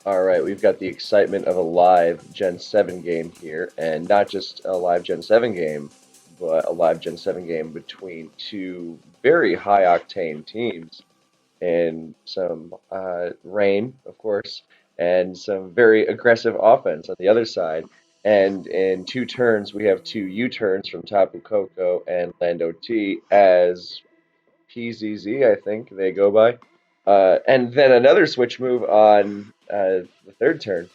Alright, we've got the excitement of a live Gen 7 game here, and not just a live Gen 7 game, but a live Gen 7 game between two very high-octane teams, and some rain, of course, and some very aggressive offense on the other side. And in two turns, we have two U-turns from Tapu Koko and Lando T as PZZ, I think they go by. And then another switch move on the third turn,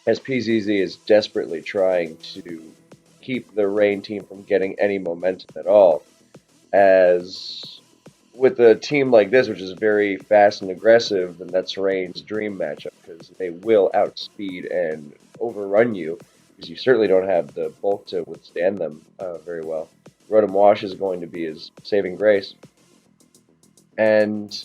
as PZZ is desperately trying to keep the Rain team from getting any momentum at all. As with a team like this, which is very fast and aggressive, then that's Rain's dream matchup because they will outspeed and overrun you because you certainly don't have the bulk to withstand them very well. Rotom Wash is going to be his saving grace. And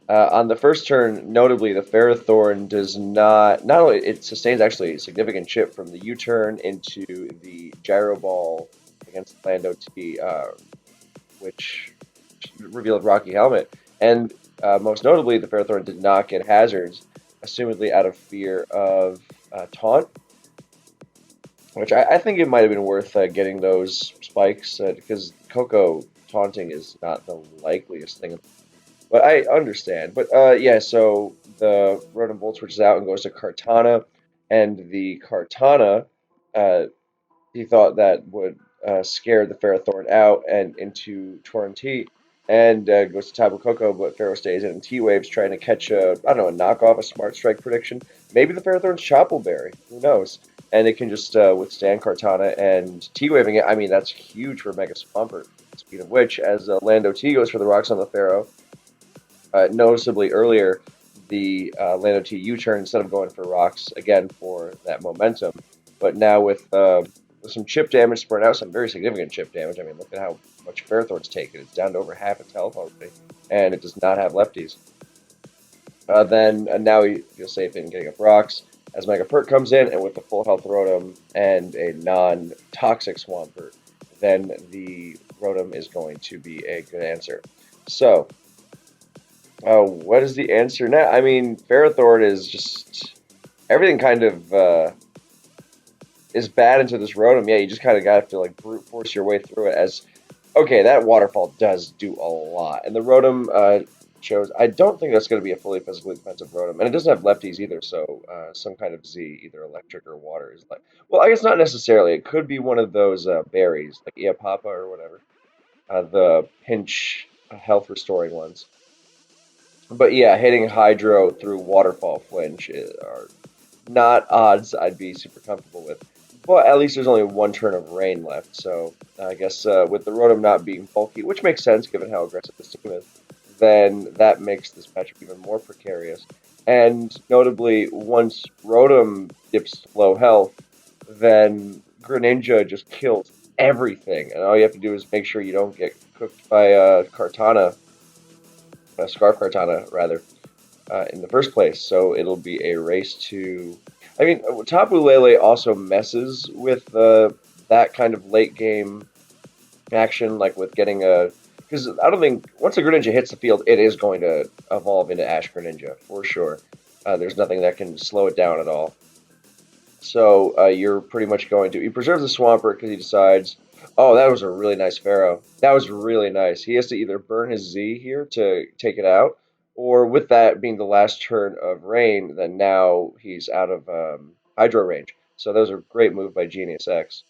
on the first turn, notably, the Ferrothorn does not only it sustains actually a significant chip from the U-turn into the Gyro Ball against Lando T, which revealed Rocky Helmet, and most notably, the Ferrothorn did not get hazards, assumedly out of fear of taunt, which I think it might have been worth getting those spikes because Coco taunting is not the likeliest thing, but I understand. But yeah, so the Rotom Bolt switches out and goes to Kartana, and the Kartana, uh, he thought that would scare the Ferrothorn out and into Torrentee, and goes to Tapu Koko, but Pharaoh stays in T-Waves trying to catch a, I don't know, a knockoff, a Smart Strike prediction. Maybe the Ferrothorn's Choppleberry, who knows? And it can just withstand Kartana and T-Waving it. I mean, that's huge for Mega Swampert. Speaking of which, as Lando T goes for the rocks on the Pharaoh, noticeably earlier, the Lando T U-turn instead of going for rocks again for that momentum. But now with some chip damage spread out, some very significant chip damage. I mean, look at how much Ferrothorn's taken. It's down to over half its health already, and it does not have lefties. Then now he feels safe in getting up rocks as Mega Perk comes in, and with the full health Rotom and a non-toxic Swampert, then the Rotom is going to be a good answer. So, what is the answer now? I mean, Ferrothorn is just everything kind of is bad into this Rotom. Yeah, you just kind of got to like brute force your way through it. As okay, that waterfall does do a lot, and the Rotom shows. I don't think that's going to be a fully physically defensive Rotom, and it doesn't have lefties either. So some kind of Z, either electric or water, is like. Well, I guess not necessarily. It could be one of those berries, like Iapapa or whatever, the pinch health restoring ones. But yeah, hitting Hydro through Waterfall Flinch are not odds I'd be super comfortable with. But at least there's only one turn of rain left, so I guess with the Rotom not being bulky, which makes sense given how aggressive this team is, then that makes this matchup even more precarious. And notably, once Rotom dips to low health, then Greninja just kills everything, and all you have to do is make sure you don't get cooked by Kartana, Scarf Kartana rather, in the first place. So it'll be a race to. I mean, Tapu Lele also messes with that kind of late game action, like with getting a. Because I don't think once a Greninja hits the field, it is going to evolve into Ash Greninja for sure. There's nothing that can slow it down at all. So you're pretty much going to. He preserves the Swampert because he decides, oh, that was a really nice Pharaoh. That was really nice. He has to either burn his Z here to take it out, or with that being the last turn of Rain, then now he's out of Hydro range. So that was a great move by Genius X.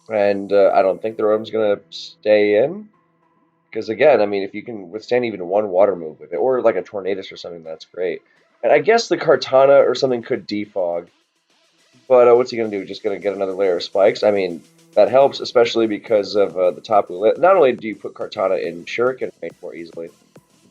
And I don't think the Rotom's going to stay in. Because again, I mean, if you can withstand even one water move with it, or like a Tornadus or something, that's great. And I guess the Kartana or something could defog, but what's he going to do? Just going to get another layer of spikes? I mean, that helps, especially because of the Tapu. Not only do you put Kartana in Shuriken range more easily,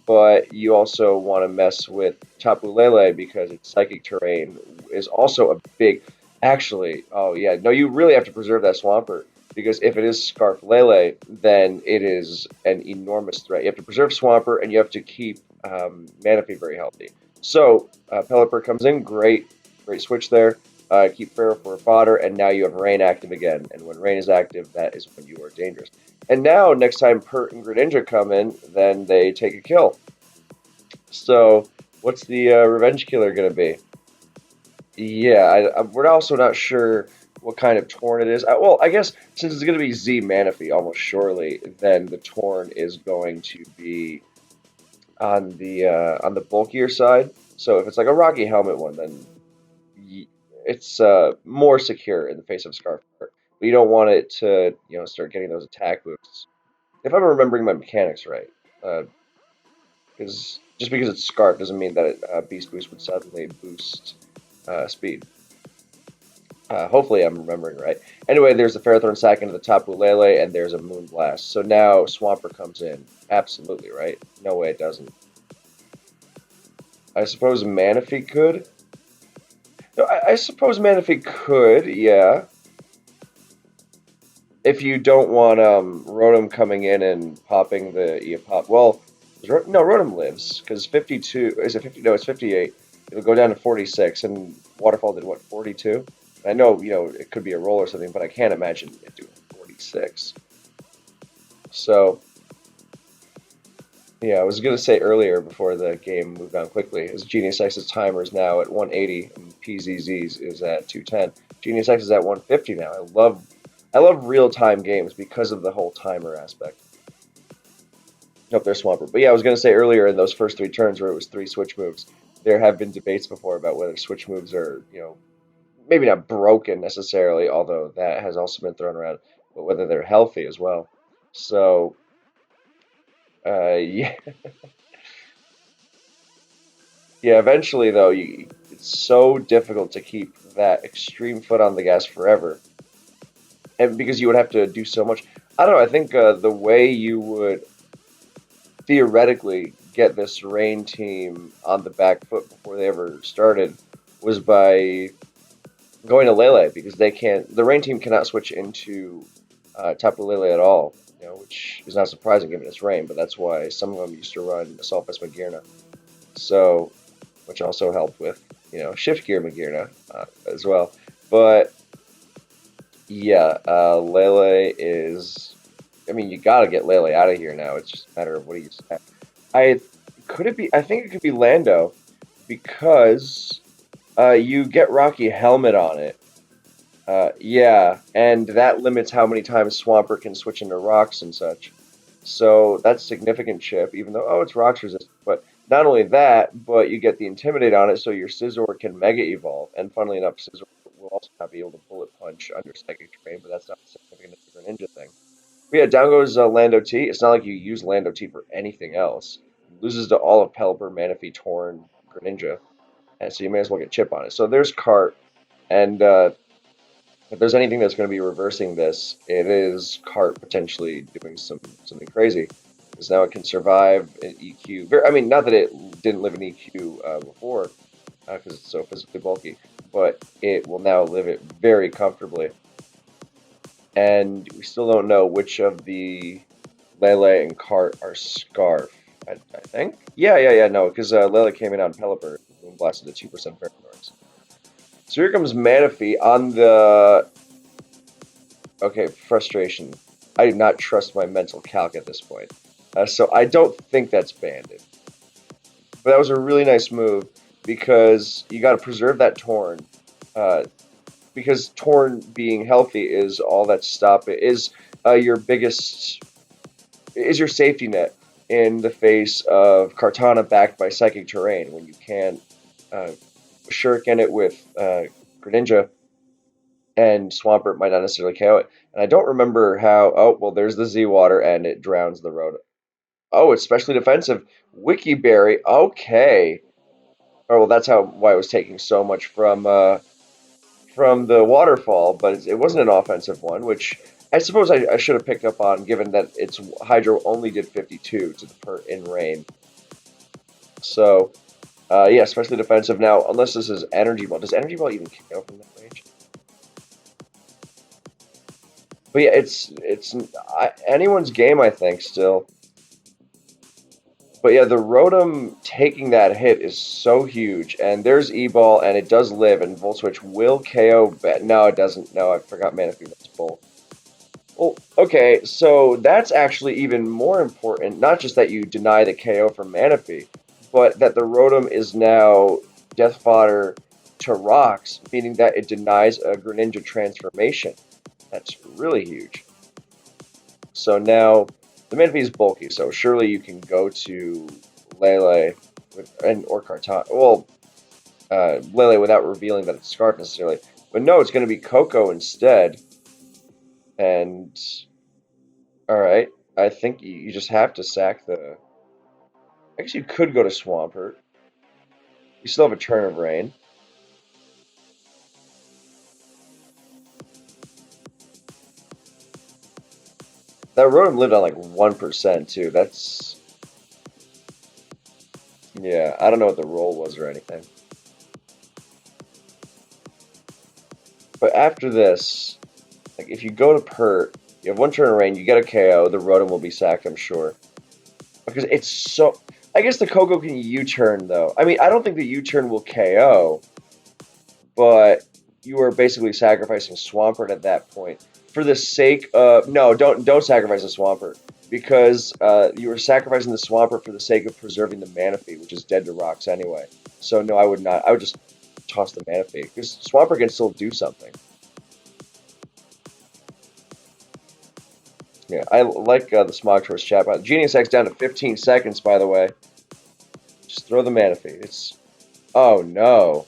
but you also want to mess with Tapu Lele because its psychic terrain is also a big. Actually, oh yeah, no, you really have to preserve that Swampert because if it is Scarf Lele, then it is an enormous threat. You have to preserve Swampert and you have to keep Manaphy very healthy. So Pelipper comes in, great switch there. Keep Pharaoh for fodder, and now you have Rain active again. And when Rain is active, that is when you are dangerous. And now, next time Pert and Greninja come in, then they take a kill. So What's the Revenge Killer gonna be? Yeah, we're also not sure what kind of Torn it is. Well, I guess since it's gonna be Z Manaphy almost surely, then the Torn is going to be on the bulkier side. So if it's like a Rocky Helmet one, then it's more secure in the face of Scarf. But you don't want it to, start getting those attack boosts. If I'm remembering my mechanics right, because just because it's Scarf doesn't mean that Beast Boost would suddenly boost speed. Hopefully I'm remembering right. Anyway, there's the Ferrothorn Sack into the Tapu Lele, and there's a Moonblast. So now Swampert comes in. Absolutely, right? No way it doesn't. I suppose Manaphy could? No, I suppose Manaphy could, yeah. If you don't want Rotom coming in and popping the Eopop. Well, no, Rotom lives, because 52, is it 50? No, it's 58. It'll go down to 46, and Waterfall did what, 42? I know, it could be a roll or something, but I can't imagine it doing 46. So, yeah, I was going to say earlier before the game moved on quickly, is Genius X's timer is now at 180 and PZZ's is at 210. Genius X is at 150 now. I love real-time games because of the whole timer aspect. Nope, they're Swampert. But yeah, I was going to say earlier in those first three turns where it was three switch moves, there have been debates before about whether switch moves are, maybe not broken necessarily, although that has also been thrown around, but whether they're healthy as well. So, yeah. Yeah, eventually though, it's so difficult to keep that extreme foot on the gas forever, and because you would have to do so much. I don't know. I think the way you would theoretically get this rain team on the back foot before they ever started was by going to Lele because they can't. The rain team cannot switch into Tapu Lele at all. Which is not surprising given it's rain, but that's why some of them used to run Assault Vest Magearna. So which also helped with shift gear Magearna as well. But yeah, Lele is. I mean, you gotta get Lele out of here now. It's just a matter of what do you say. I could it be? I think it could be Lando because you get Rocky Helmet on it. Yeah, and that limits how many times Swampert can switch into rocks and such. So that's significant chip, even though, it's rocks resistant. But not only that, but you get the Intimidate on it, so your Scizor can Mega Evolve. And funnily enough, Scizor will also not be able to Bullet Punch under Psychic Terrain, but that's not significant as a Ninja thing. But yeah, down goes Lando T. It's not like you use Lando T for anything else. It loses to all of Pelipper, Manaphy, Torn, Greninja, and so you may as well get Chip on it. So there's Cart, and if there's anything that's going to be reversing this, it is Cart potentially doing something crazy. Because now it can survive an EQ. I mean, not that it didn't live in EQ before, because it's so physically bulky, but it will now live it very comfortably. And we still don't know which of the Lele and Cart are Scarf. I think. Yeah. No, because Lele came in on Pelipper and blasted a 2% Ferrothorns. So here comes Manaphy on the. Okay, frustration. I do not trust my mental calc at this point. So I don't think that's banded. But that was a really nice move because you got to preserve that Torn. Uh, because Torn being healthy is all that stop it is your biggest is your safety net in the face of Kartana backed by Psychic Terrain when you can't uh, shuriken it with Greninja and Swampert might not necessarily KO it. And I don't remember how. Oh well, there's the Z Water and it drowns the road. Oh, it's specially defensive. Wiki Berry. Okay. Oh well, that's how why it was taking so much from the waterfall, but it wasn't an offensive one, which I suppose I should have picked up on, given that its Hydro only did 52 to the per in rain. So, yeah, especially defensive. Now, unless this is Energy Ball, does Energy Ball even KO from that range? But yeah, it's anyone's game, I think, still. But yeah, the Rotom taking that hit is so huge, and there's E-Ball, and it does live, and Volt Switch will KO. No, it doesn't. No, I forgot Manaphy. That's full. Well, okay, so that's actually even more important. Not just that you deny the KO from Manaphy, but that the Rotom is now death fodder to rocks, meaning that it denies a Greninja transformation. That's really huge. So now the Manaphy is bulky, so surely you can go to Lele or Kartana. Well, Lele without revealing that it's Scarf necessarily. But no, it's going to be Coco instead. And alright, I think you just have to sack the. I guess you could go to Swampert. You still have a turn of rain. That Rotom lived on like 1% too. That's. Yeah, I don't know what the roll was or anything. But after this, like if you go to Pert, you have one turn of rain, you get a KO, the Rotom will be sacked, I'm sure. Because it's so. I guess the Coco can U-turn though. I mean, I don't think the U-turn will KO, but you are basically sacrificing Swampert at that point for the sake of no, don't sacrifice the Swampert because you are sacrificing the Swampert for the sake of preserving the Manaphy, which is dead to rocks anyway. So no, I would not. I would just toss the Manaphy because Swampert can still do something. Yeah, I like the Smog Tourist chat bot. Genius X down to 15 seconds, by the way. Just throw the Manaphy. It's oh no.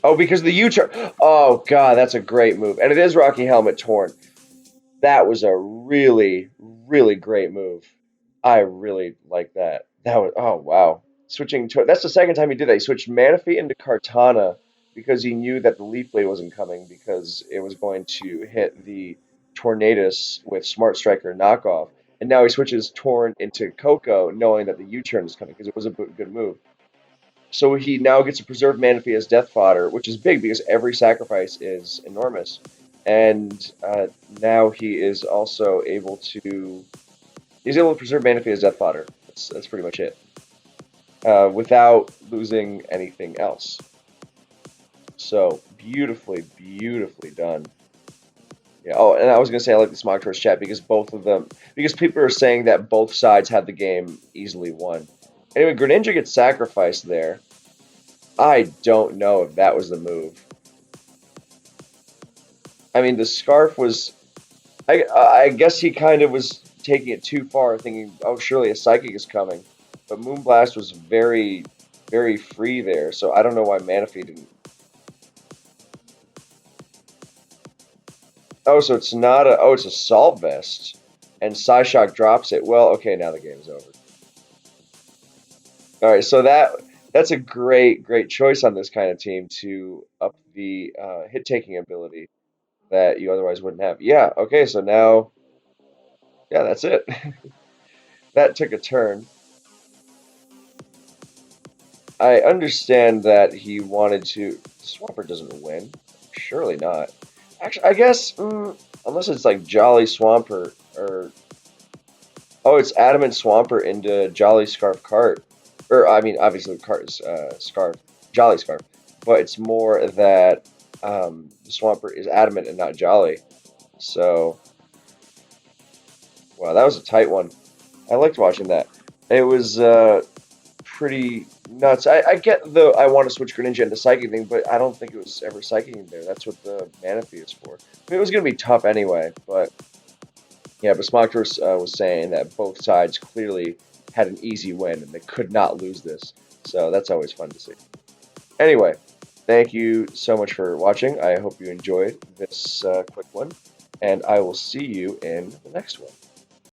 Oh, because the U-turn. Oh god, that's a great move, and it is Rocky Helmet torn. That was a really, really great move. I really like that. That was oh wow. Switching to that's the second time he did that. He switched Manaphy into Kartana because he knew that the Leaf Blade wasn't coming because it was going to hit the Tornadus with Smart Striker knockoff. And now he switches Torn into Coco knowing that the U-turn is coming because it was a good move. So he now gets to preserve Manaphy as death fodder, which is big because every sacrifice is enormous. And now he is also able to preserve Manaphy as death fodder. That's pretty much it, without losing anything else. So beautifully, beautifully done. Yeah. Oh, and I was gonna say I like the Smog Tourist chat because both of them because people are saying that both sides had the game easily won. Anyway, Greninja gets sacrificed there. I don't know if that was the move. I mean, the scarf was. I guess he kind of was taking it too far, thinking, "Oh, surely a psychic is coming," but Moonblast was very, very free there. So I don't know why Manaphy didn't. Oh, so it's not a. Oh, it's a Salt Vest, and Psyshock drops it. Well, okay, now the game's over. All right, so that's a great choice on this kind of team to up the hit taking ability that you otherwise wouldn't have. Yeah, okay, so now, yeah, that's it. That took a turn. I understand that he wanted to. Swampert doesn't win. Surely not. Actually, I guess, unless it's like Jolly Swampert or. Oh, it's Adamant Swampert into Jolly Scarf Cart. Or, I mean, obviously, Cart is Scarf. Jolly Scarf. But it's more that the Swampert is Adamant and not Jolly. So, wow, that was a tight one. I liked watching that. It was pretty nuts. I get the I want to switch Greninja into Psychic thing, but I don't think it was ever Psychic there. That's what the Manaphy is for. I mean, it was going to be tough anyway, but yeah, but Smogtours was saying that both sides clearly had an easy win and they could not lose this. So that's always fun to see. Anyway, thank you so much for watching. I hope you enjoyed this quick one, and I will see you in the next one.